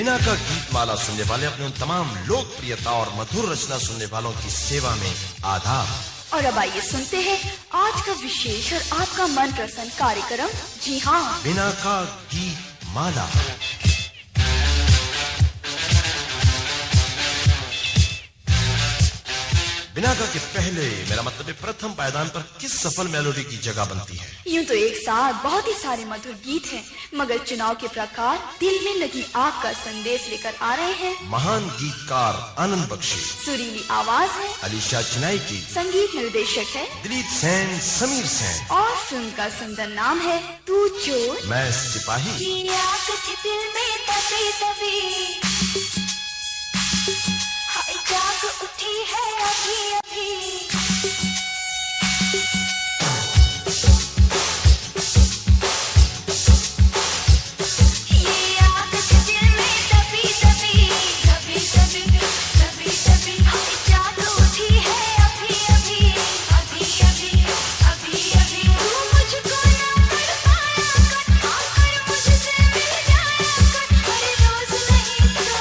बिना का गीत माला सुनने वाले अपने उन तमाम लोकप्रियता और मधुर रचना सुनने वालों की सेवा में आदाब। और अब आइए सुनते हैं आज का विशेष और आपका मनपसंद कार्यक्रम। जी हाँ, बिना का गीत माला। बिना का के पहले, मेरा मतलब है प्रथम पायदान पर किस सफल मेलोडी की जगह बनती है? यूं तो एक साथ बहुत ही सारे मधुर गीत हैं, मगर चुनाव के प्रकार दिल में लगी आग का संदेश लेकर आ रहे हैं महान गीतकार आनंद बख्शी। सुरीली आवाज है अलीशा चिनाई की। संगीत निर्देशक है दिलीप सेन, समीर सेन। और फिल्म का सुंदर नाम है तू चोर मैं सिपाही। दिल में तभी तभी जाग उठी है अभी अभी। ये आग दिल में तभी तभी तभी तभी तभी तभी जाग उठी है अभी अभी अभी अभी अभी अभी। तू मुझको ना तड़पाया कर, आकर मुझसे मिल जाया कर, हर रोज नहीं तो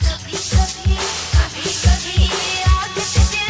कभी कभी कभी कभी। ये आग दिल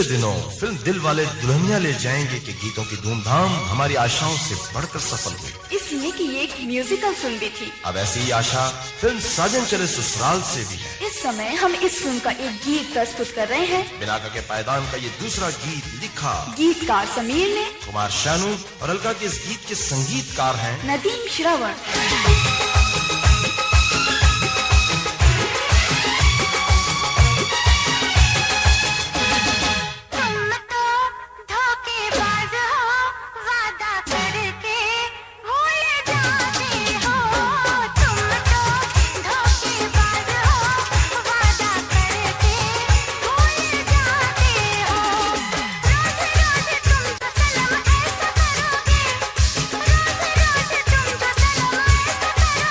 दिनों फिल्म दिल वाले दुल्हनिया ले जाएंगे के गीतों की धूमधाम हमारी आशाओं से बढ़कर सफल हुई, इसलिए कि ये एक म्यूजिकल फिल्म भी थी। अब ऐसी ही आशा फिल्म साजन चले ससुराल से भी है। इस समय हम इस फिल्म का एक गीत प्रस्तुत कर रहे हैं। बिनाका के पायदान का ये दूसरा गीत लिखा गीतकार समीर ने, कुमार शानू और अलका के इस गीत के संगीतकार हैं नदीम श्रवण। रोज रोज तुम तो सनम ऐसा करोगे, रोज रोज तुम तो सनम ऐसा करोगे।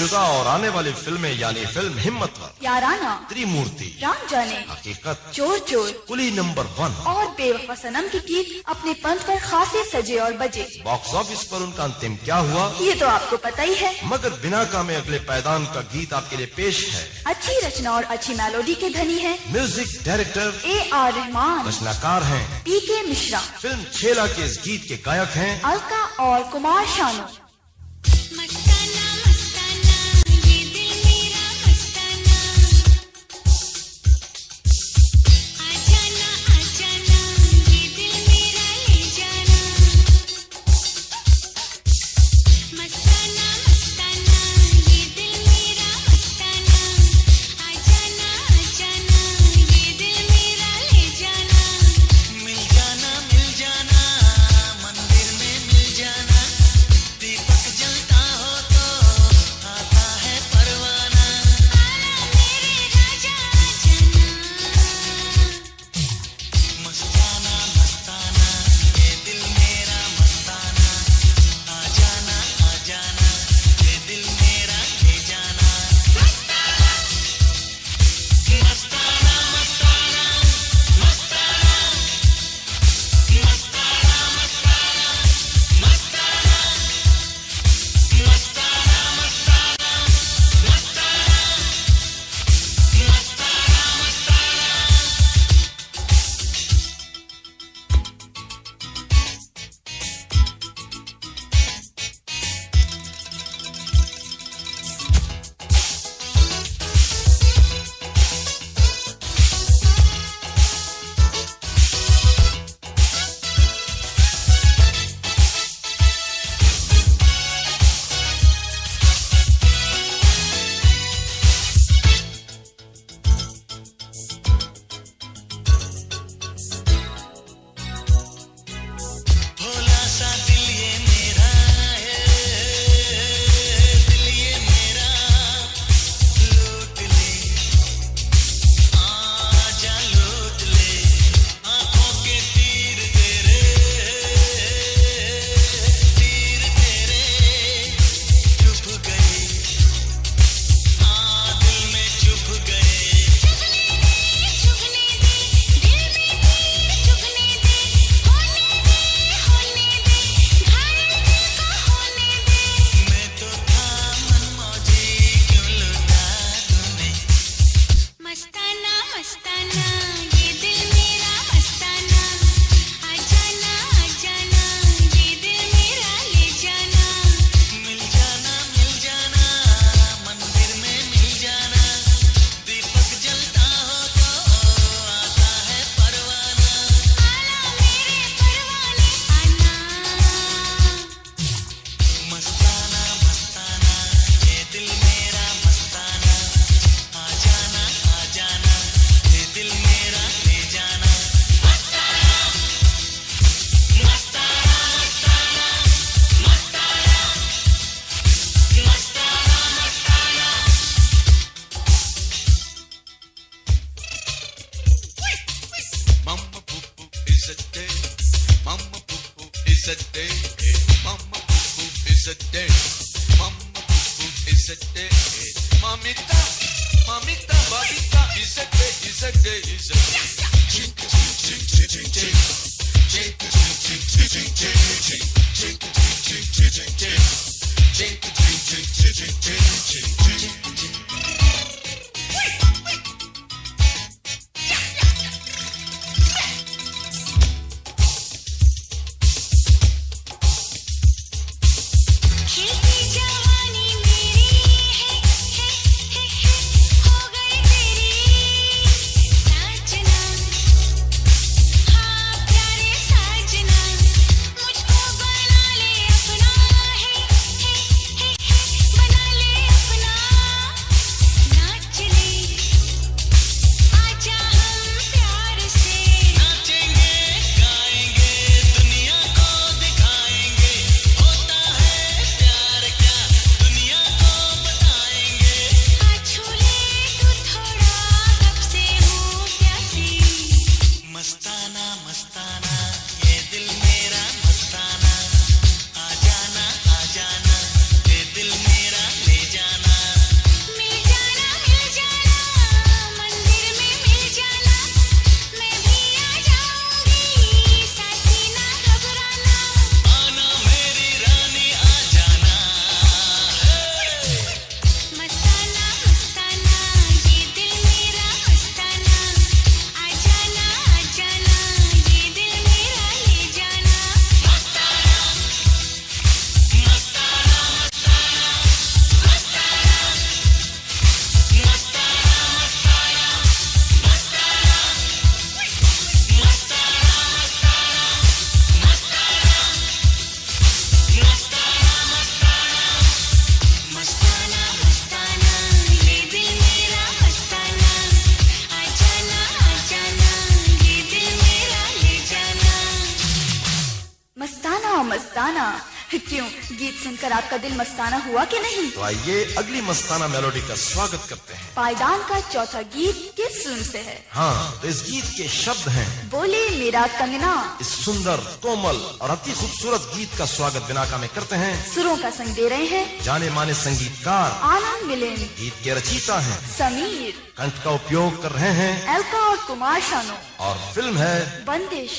शुदा और आने वाली फिल्में यानी फिल्म हिम्मतवर, याराना, त्रिमूर्ति, राम जाने, हकीकत, चोर चोर कुली नंबर 1 और बेवफा सनम के गीत अपने पंथ पर खासे सजे और बजे। बॉक्स ऑफिस पर उनका अंतिम क्या हुआ ये तो आपको पता ही है। मगर बिना कामे अगले पैदान का गीत आपके लिए पेश है। अच्छी रचना और अच्छी मेलोडी के धनी है म्यूजिक डायरेक्टर A.R. रहमान, रचनाकार हैं P.K. मिश्रा, फिल्म छेला के इस गीत के गायक हैं अलका और कुमार शानू। मस्ताना मस्ताना ये दिल मेरा मस्ताना आ जाना ये दिल मेरा ले जाना मस्ताना मस्ताना ये दिल मेरा मस्ताना आ जाना ये दिल मेरा ले जाना मिल जाना मंदिर में मिल जाना दीपक जलता हो तो आता है परवाना आना मेरे राजा जाना मस्ताना मस्ताना ये दिल मेरा मस्ताना आ जाना ये दिल मेरा ले जाना मस्ताना मस्ताना मस्ताना मस्ताना मस्ताना मस्ताना भोला सा दिल ये मेरा है दिल ये मेरा लूट ले आजा लूट ले आंखों के तीर तेरे चुप गए दिल में चुप गए चुगने दे दिल में तीर चुगने दे होने दे घायल दिल को होने दे मैं तो था मनमौजी क्यों लुटा तूने मस्ताना मस्ताना ये दिल मेरा मस्ताना आ जाना ये दिल मेरा ले जाना मिल जाना मंदिर में मिल जाना दीपक जलता हो तो आता है परवाना आना मेरे परवाने आना मस्ताना मस्ताना ये दिल मेरा मस्ताना आ जाना ये दिल मेरा ले जाना मस्ताना मस्ताना मस्ताना मस्ताना मस्ताना मस्ताना Mama poo poo is a day. Mama poo poo is a day. Mama poo poo is a day. Mama poo poo is a day. Mamita, mamita, babita is a day, is a day, is a day. Ching ching ching ching ching ching. Ching ching ching ching ching ching. Ching ching ching ching ching ching. Ching ching ching ching ching ching. खिलती जवानी मेरी है हो गई तेरी साजना हाँ प्यारे साजना मुझको बना ले अपना है बना ले अपना मस्ताना। क्यों, गीत सुनकर आपका दिल मस्ताना हुआ कि नहीं? तो आइए अगली मस्ताना मेलोडी का स्वागत करते हैं। पायदान का चौथा गीत किस फिल्म से है? हाँ, तो इस गीत के शब्द हैं बोले मेरा कंगना। इस सुंदर, कोमल और अति खूबसूरत गीत का स्वागत बिनाका में करते हैं। सुरों का संग दे रहे हैं जाने माने संगीतकार आनंद मिलिंद। गीत के रचयिता हैं समीर। कंठ का उपयोग कर रहे हैं अलका और कुमार शानू। और फिल्म है बंदिश।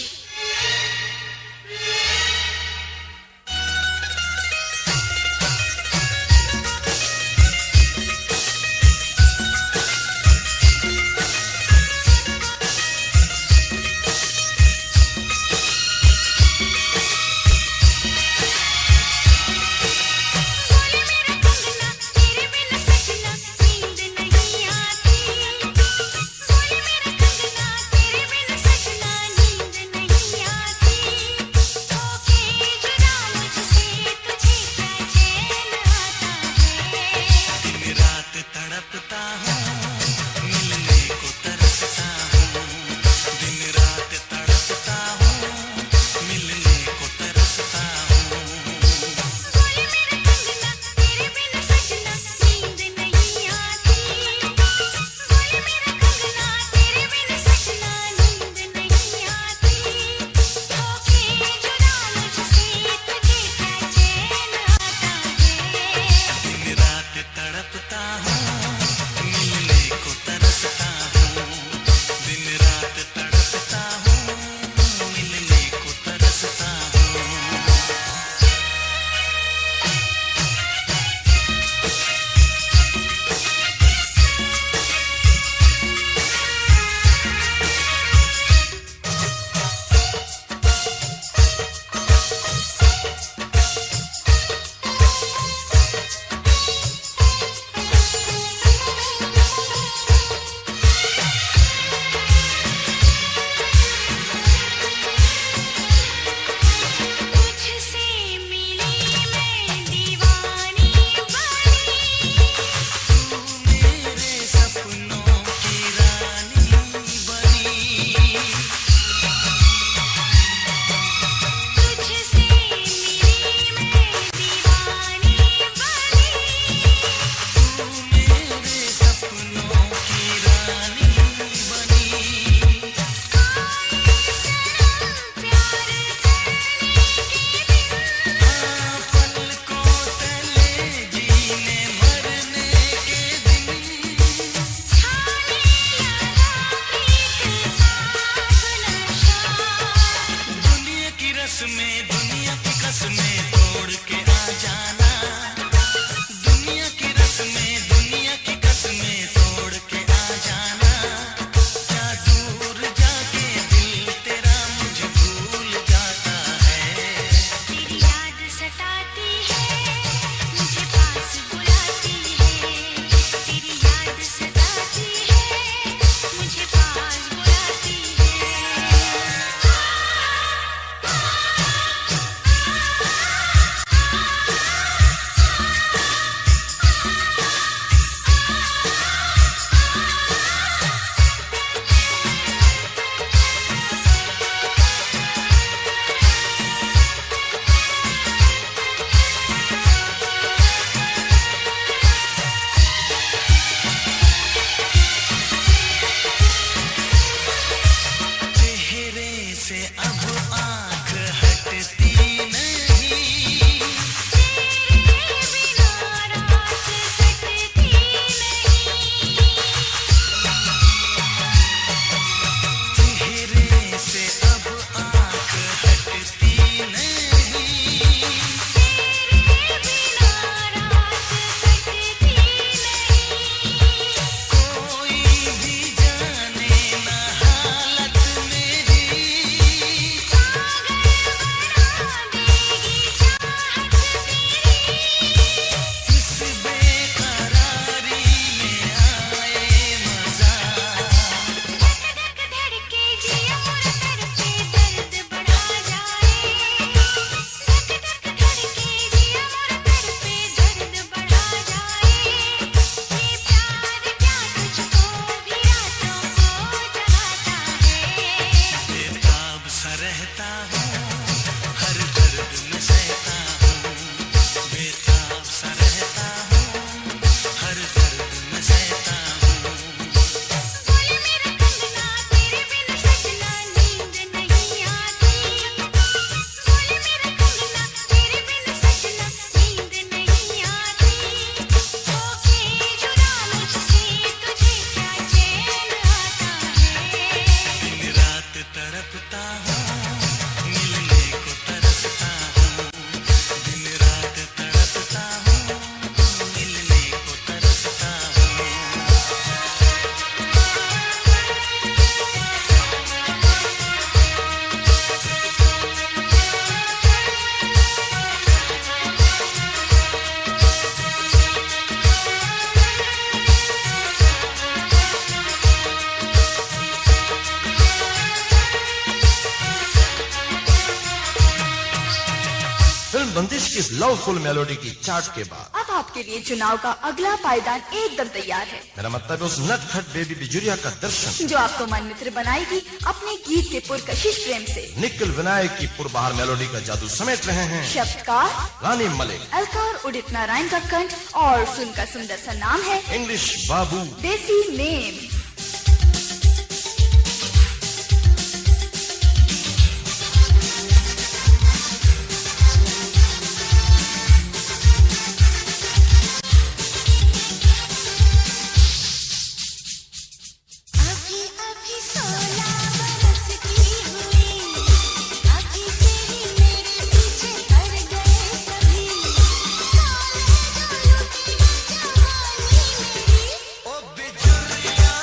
बंदिश की इस लवफुल मेलोडी की चाट के बाद अब आपके लिए चुनाव का अगला पायदान एकदम तैयार है, मेरा मतलब है उस नटखट बेबी बिजुरिया का दर्शन, जो आपको मन मित्र बनाएगी अपने गीत के पुरकशिश प्रेम से। निखिल विनायक की पुरबहार मेलोडी का जादू समेट रहे हैं शब्दकार रानी मलिक, अलकार उदित नारायण का कंठ और सुन का सुंदर सा नाम है इंग्लिश बाबू। देसी नेम। अभी अभी 16 बरस की हुई, अभी तेरी मेरे पीछे पड़ गए सभी, साले जो लुटी ना जवानी मेरी। ओ बिजुरिया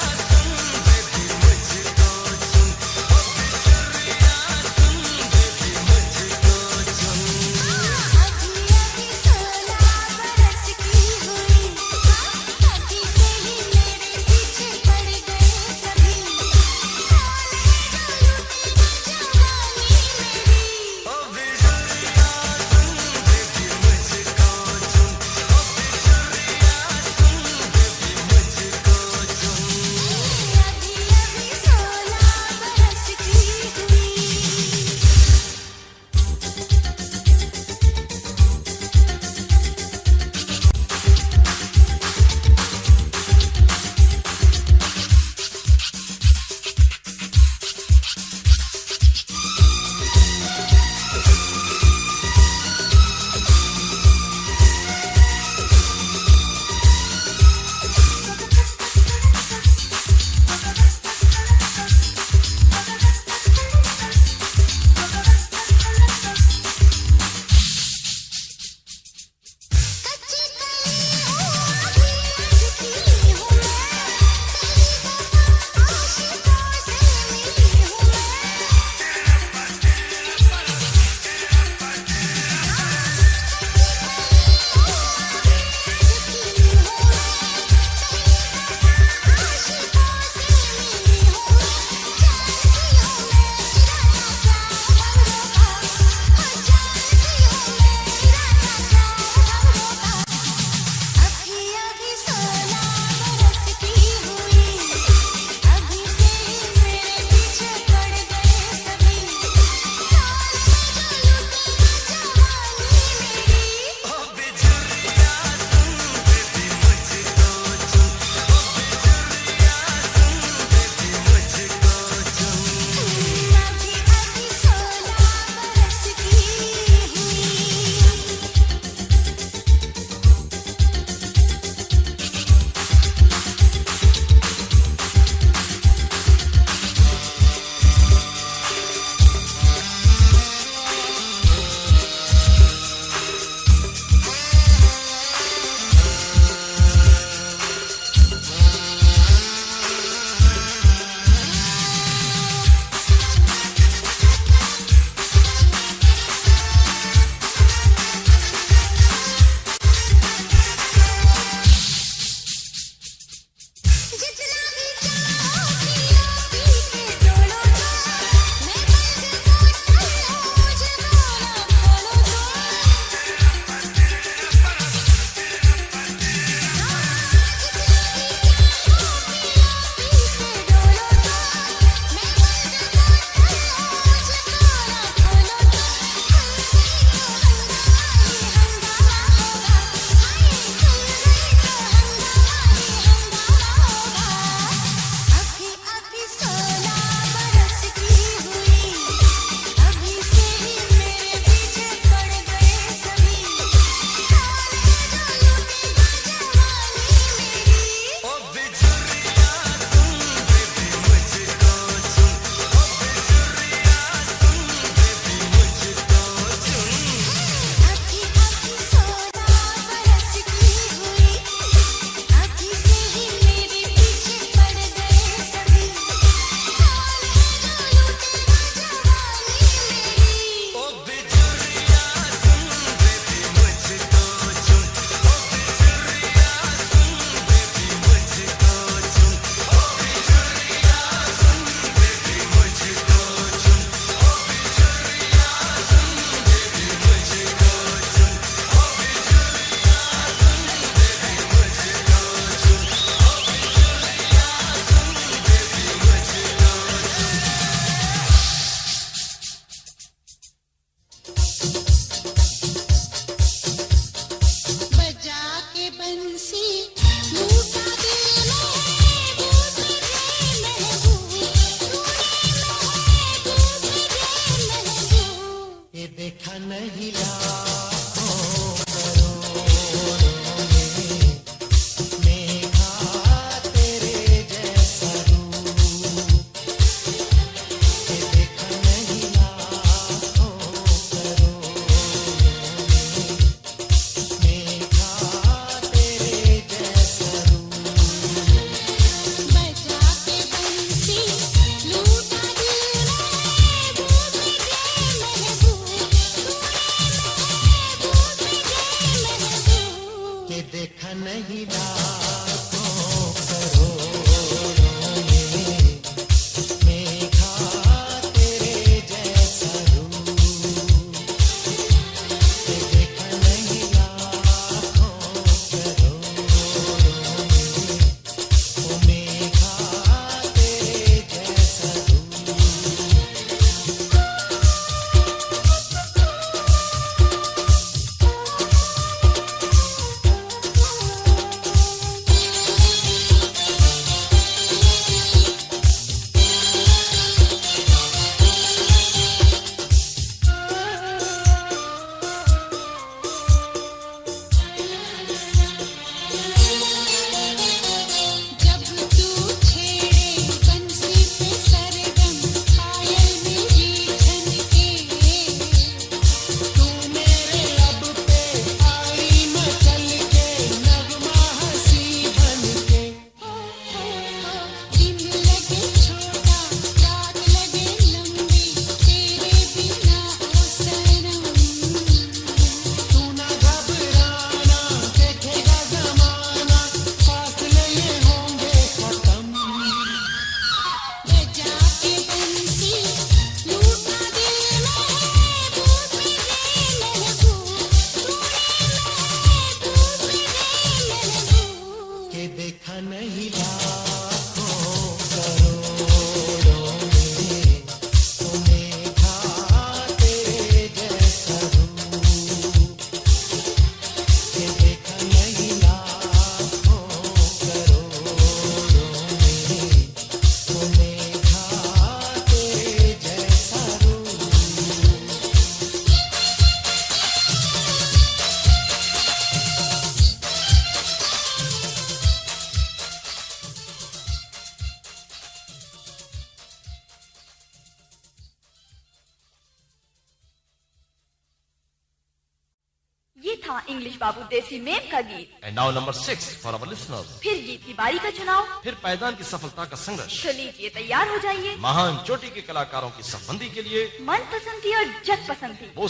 था इंग्लिश बाबू देसी मेम का गीत। And now number 6 for our listeners. फिर गीत की बारी का चुनाव। फिर पायदान की सफलता का संघर्ष। तो लीजिए तैयार हो जाइए महान चोटी के कलाकारों की सफबंदी के लिए मन पसंद थी और जग पसंद थी। वो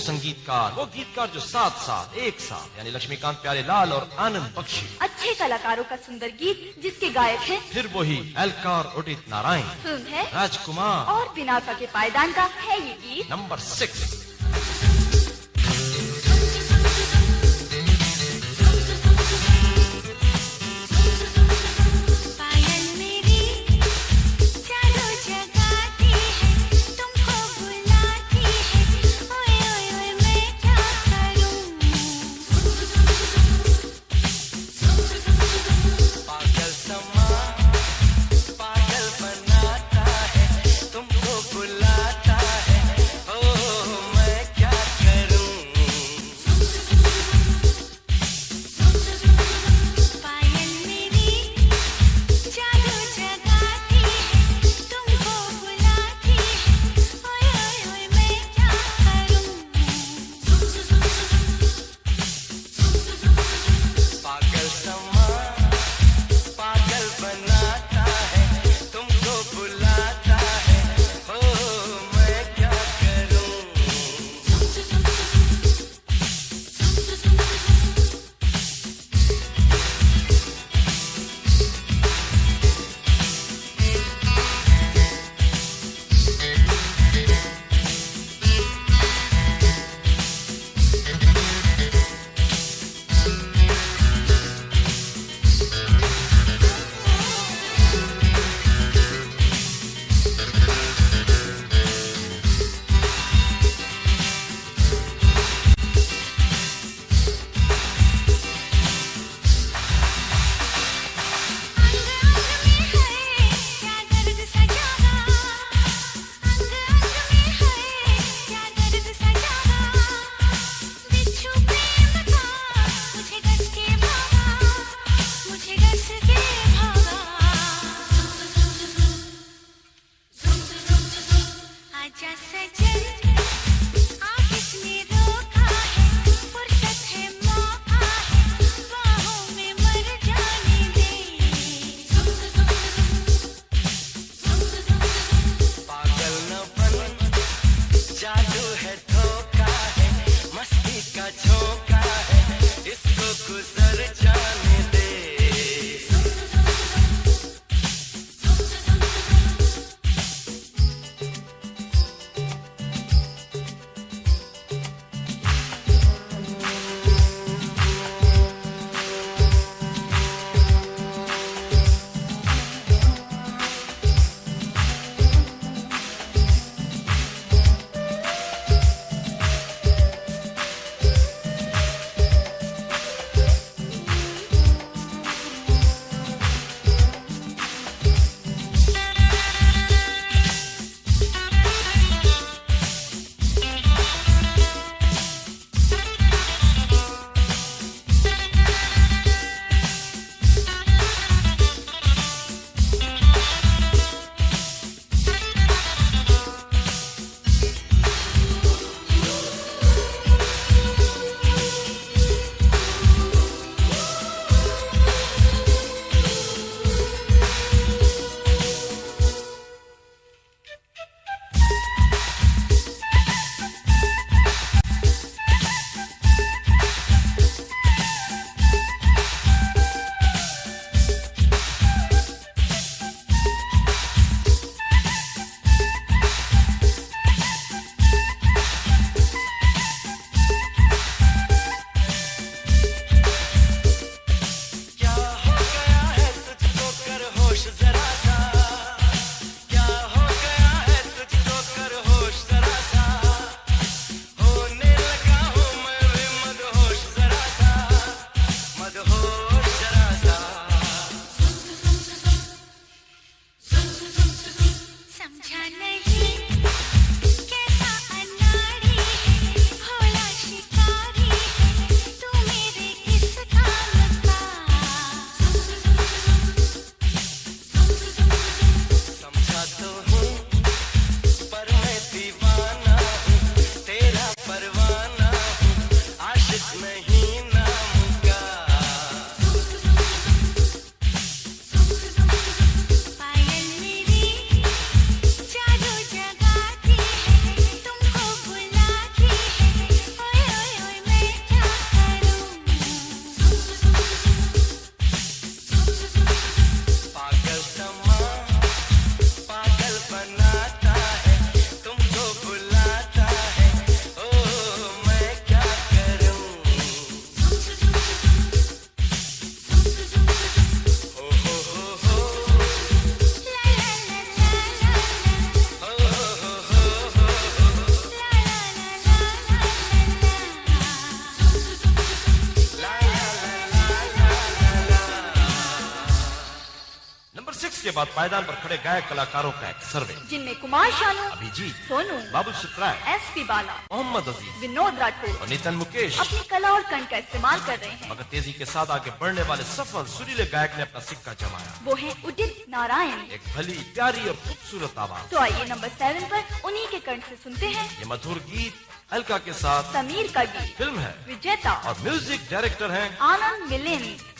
गीतकार जो साथ साथ एक साथ यानी लक्ष्मीकांत प्यारेलाल और आनंद बख्शी, अच्छे कलाकारों का सुंदर गीत जिसके गायक हैं फिर वही एलकार उदित नारायण, फिल्म है राजकुमार और बिनाका के पायदान का है ये गीत। नंबर 6। पायल मेरी चारों जगाती है, तुमको बुलाती है, ओए ओए ओए मैं क्या करूं। पागल समा पागल बनाता है, तुमको बुलाता है, ओ बाद पायदान पर खड़े गायक कलाकारों का एक सर्वे, जिनमें कुमार शानू, अभिजीत, सोनू, बाबुल सुप्राय, एसपी बाला, मोहम्मद अजीज विनोद राठौर और नितिन मुकेश अपनी कला और कण का इस्तेमाल कर रहे हैं। मगर तेजी के साथ आगे बढ़ने वाले सफल सुरीले गायक ने अपना सिक्का जमाया। वो है उदित नारायण। एक भली प्यारी और खूबसूरत आवाज। तो आइए नंबर 7 पर उन्हीं के कण से सुनते हैं ये मधुर गीत अलका के साथ। समीर का गीत, फिल्म है विजेता और म्यूजिक डायरेक्टर हैं आनंद मिलिंद।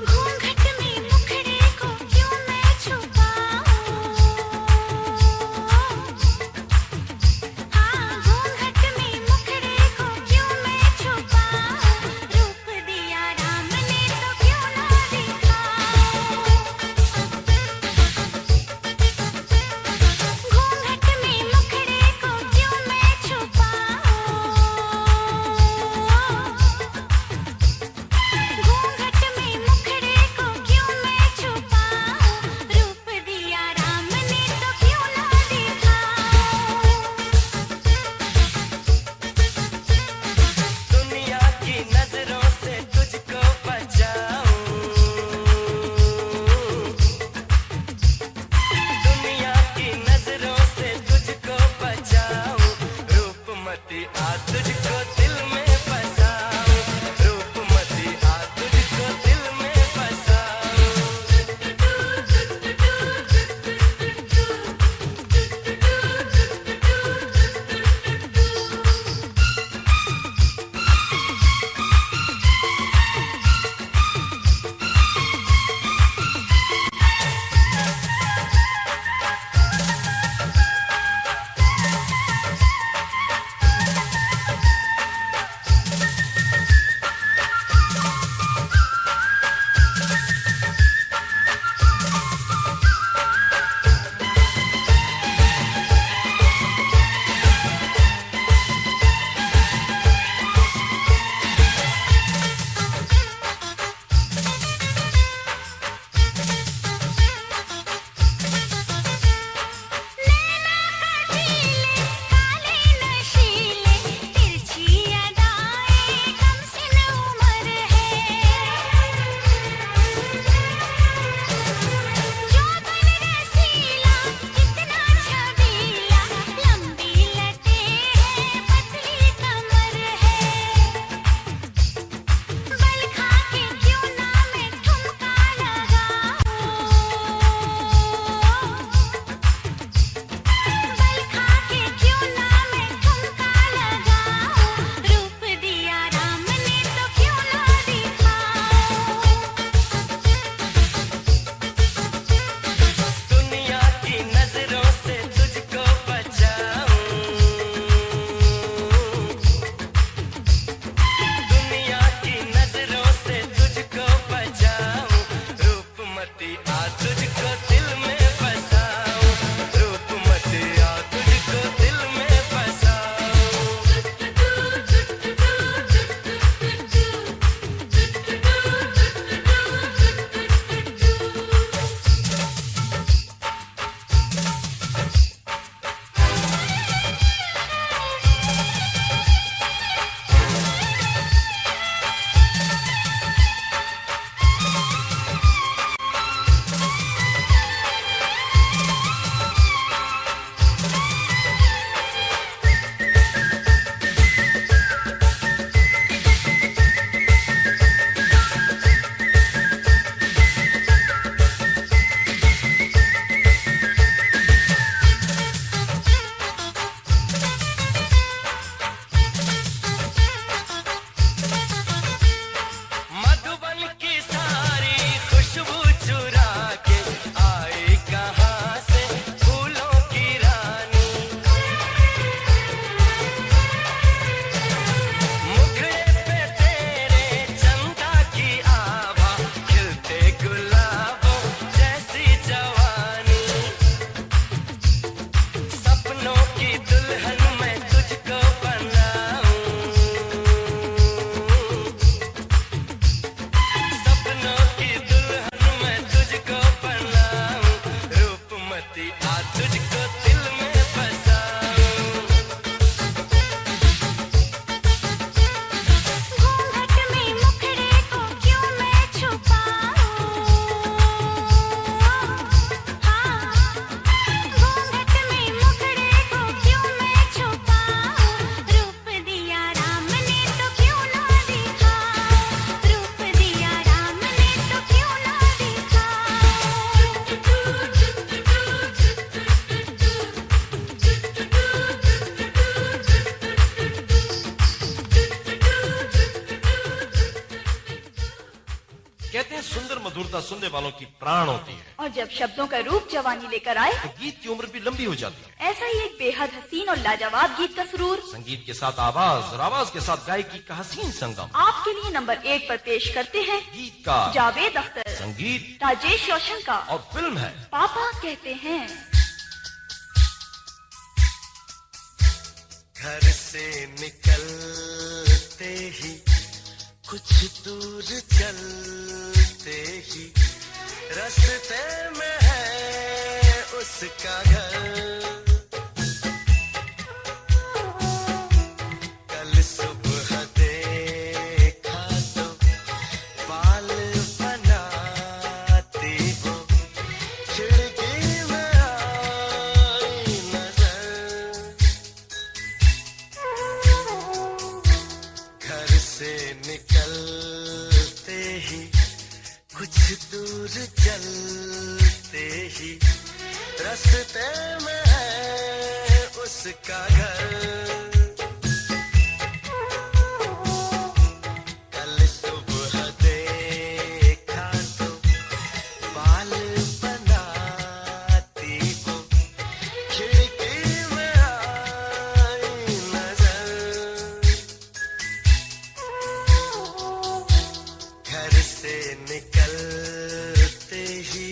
घूंघट में मुखड़े को क्यों मैं छुपाऊं? हाँ मधुर मधुरता सुनने वालों की प्राण होती है और जब शब्दों का रूप जवानी लेकर आए तो गीत की उम्र भी लंबी हो जाती है। ऐसा ही एक बेहद हसीन और लाजवाब गीत का सुरूर संगीत के साथ आवाज और आवाज के साथ गायकी का हसीन संगम आपके लिए नंबर 1 पर पेश करते हैं गीतकार, जावेद अख्तर, संगीत राजेश रोशन का और फिल्म है पापा कहते हैं। घर से निकलते ही कुछ दूर चलते ही रास्ते में है उसका घर। कल सुबह देखा तो बाल बनाती हो, खिड़की में आई नजर। घर से निकलते ही कुछ दूर चलते ही रास्ते में है उसका घर। कल सुबह देखा तो बाल बनाती हो, खिड़की में आई नजर। घर से निकलते ही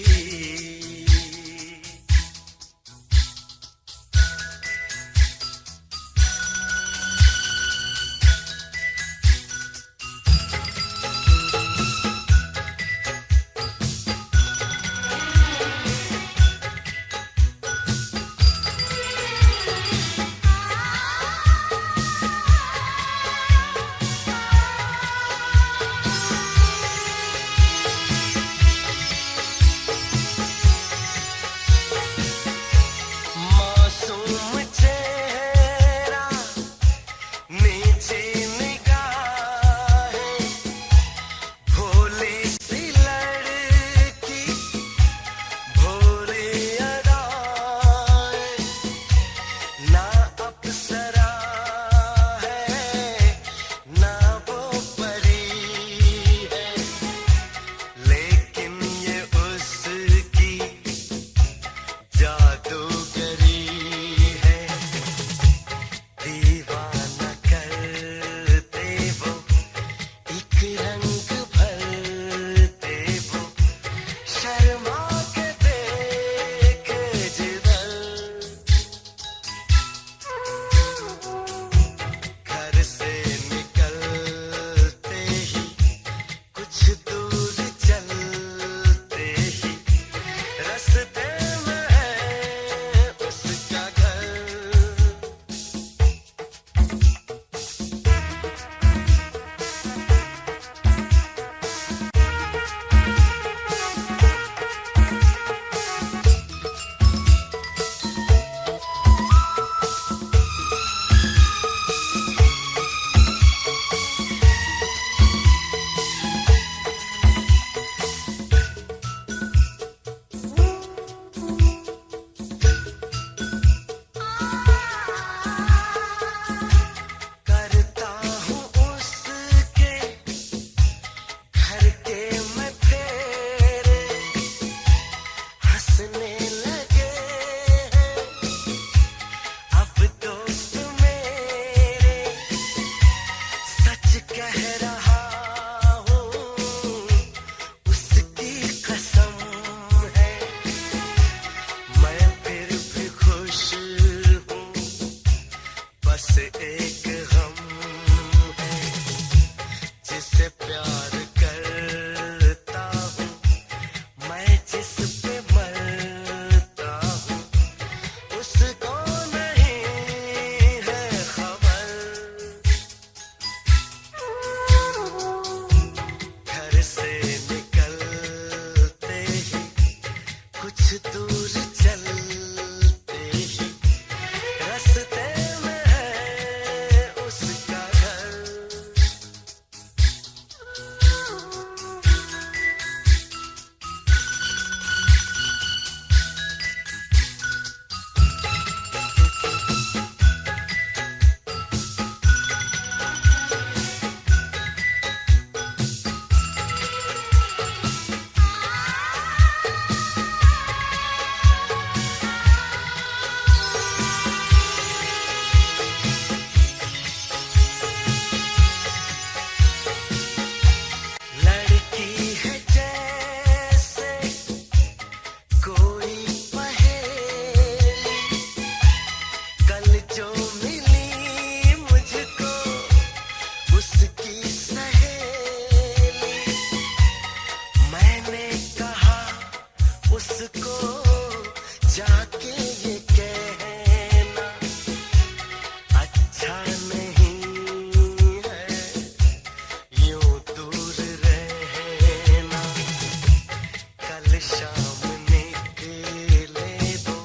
शाम निकले दो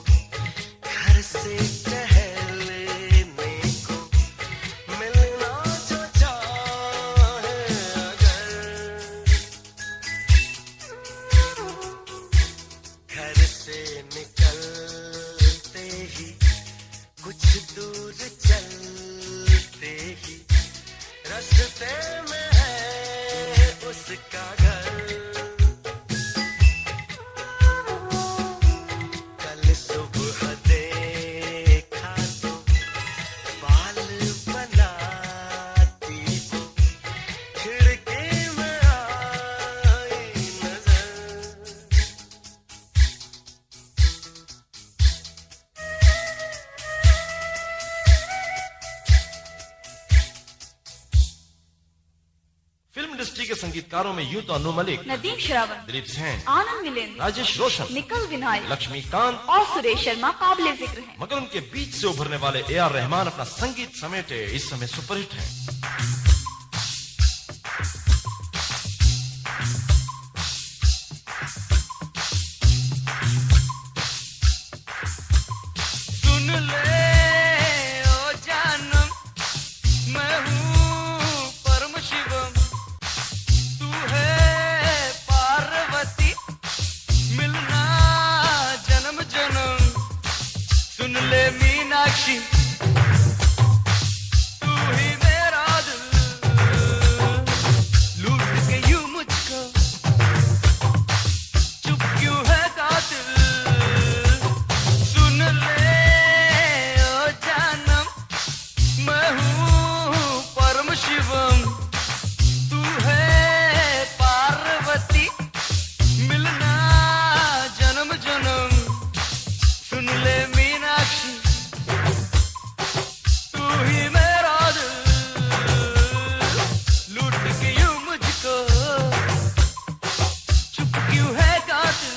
घर से टहलने को, मिलना जो चाहे अगर, घर से निकलते ही कुछ दूर चलते ही रास्ते में है उसका घर। कल सुबह देखा तो बाल बनाती वो, खिड़की में आई नजर। फिल्म इंडस्ट्री के संगीतकारों में यूं तो अनु मलिक, नदीम श्रावण, दिलीप सेन, आनंद मिलिंद, राजेश रोशन, निकल विनायक लक्ष्मीकांत और सुरेश शर्मा काबिले जिक्र हैं। मगर उनके बीच से उभरने वाले ए.आर. रहमान अपना संगीत समेटे इस समय सुपरहिट हैं। सुन ले ओ जानम, मैं हूँ परम शिवम, तू है पार्वती, मिलना जन्म जन्म। सुन ले मीनाक्षी, तू ही मेरा दिल, लूट के यूं मुझको, चुप क्यों है कातिल। सुन ले ओ जानम, मैं हूँ परम शिवम, तू है पार्वती, मिलना जन्म जन्म। सुन ले मीनाक्षी, तू ही मेरा दिल, लूट के यूं मुझको, चुप क्यों है कातिल।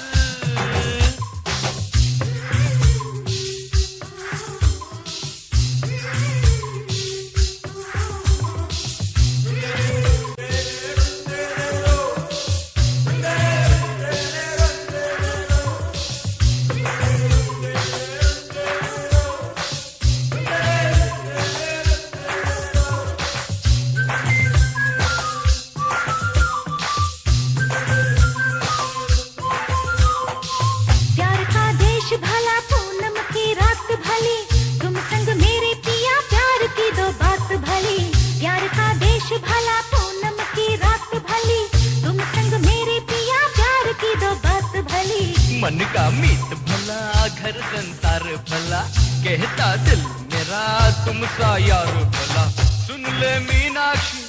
प्यार का देश भला पूनम की रात भली, तुम संग मेरे पिया प्यार की दो बात भली। प्यार का देश भला पूनम की रात भली, तुम संग मेरे पिया प्यार की दो बात भली। मन का मीत भला, घर संसार भला, कहता दिल मेरा तुम सा यार भला। सुन ले मीनाक्षी,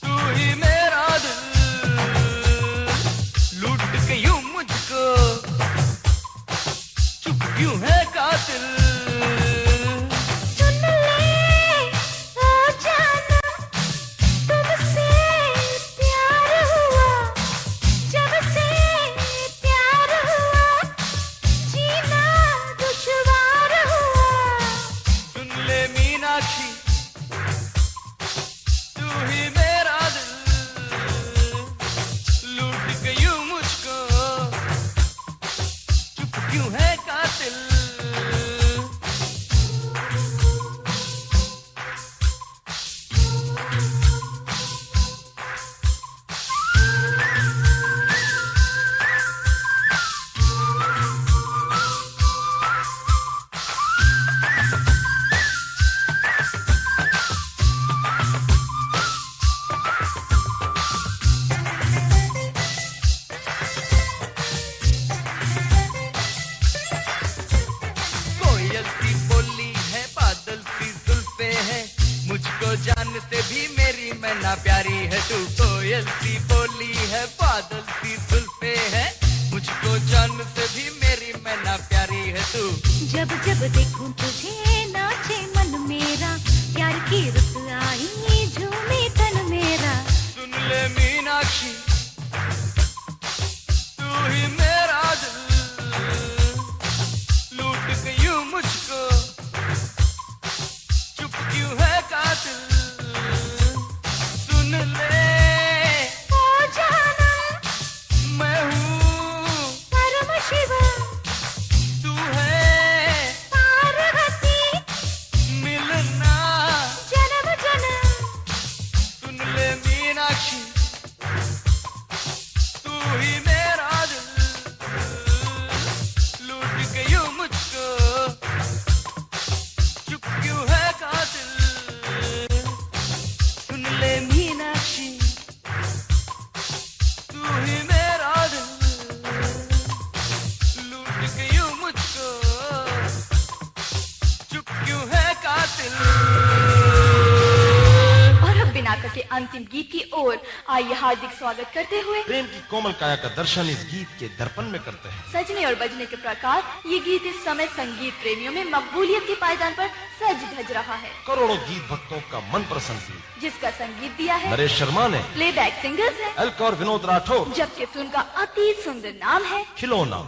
तू ही मेरा दिल, लूट के यूं मुझको, चुप क्यों है कातिल। सुन ले ओ जानम, तुमसे प्यार हुआ, जब से प्यार हुआ, जीना दुश्वार हुआ। सुन ले मीनाक्षी, तू ही मेरा दिल, लूट के यूं मुझको, चुप क्यों है कातिल। कोयल सी बोली है, बादल सी जुल्फे है, मुझको जानते भी मेरी मैना प्यारी है तू। कोयल सी बोली है, बादल सी जुल्फे है, मुझको जानते भी मेरी मैना प्यारी है तू। जब जब देखूं तुझे नाचे मन मेरा, प्यार की रुत आई झूमे तन मेरा। सुन ले मीनाक्षी, तू ही मेरा दिल, लूट के यूं मुझको, चुप क्यों है कातिल। सुन ले ओ जानम, के अंतिम गीत की ओर आइए हार्दिक स्वागत करते हुए प्रेम की कोमल काया का दर्शन इस गीत के दर्पण में करते हैं। सजने और बजने के प्रकार ये गीत इस समय संगीत प्रेमियों में मकबूलियत के पायदान पर सज धज रहा है। करोड़ों गीत भक्तों का मनपसंद गीत जिसका संगीत दिया है नरेश शर्मा ने, प्लेबैक सिंगर्स है, एल्क और विनोद राठौर, जबकि फिल्म का अति सुंदर नाम है खिलौना।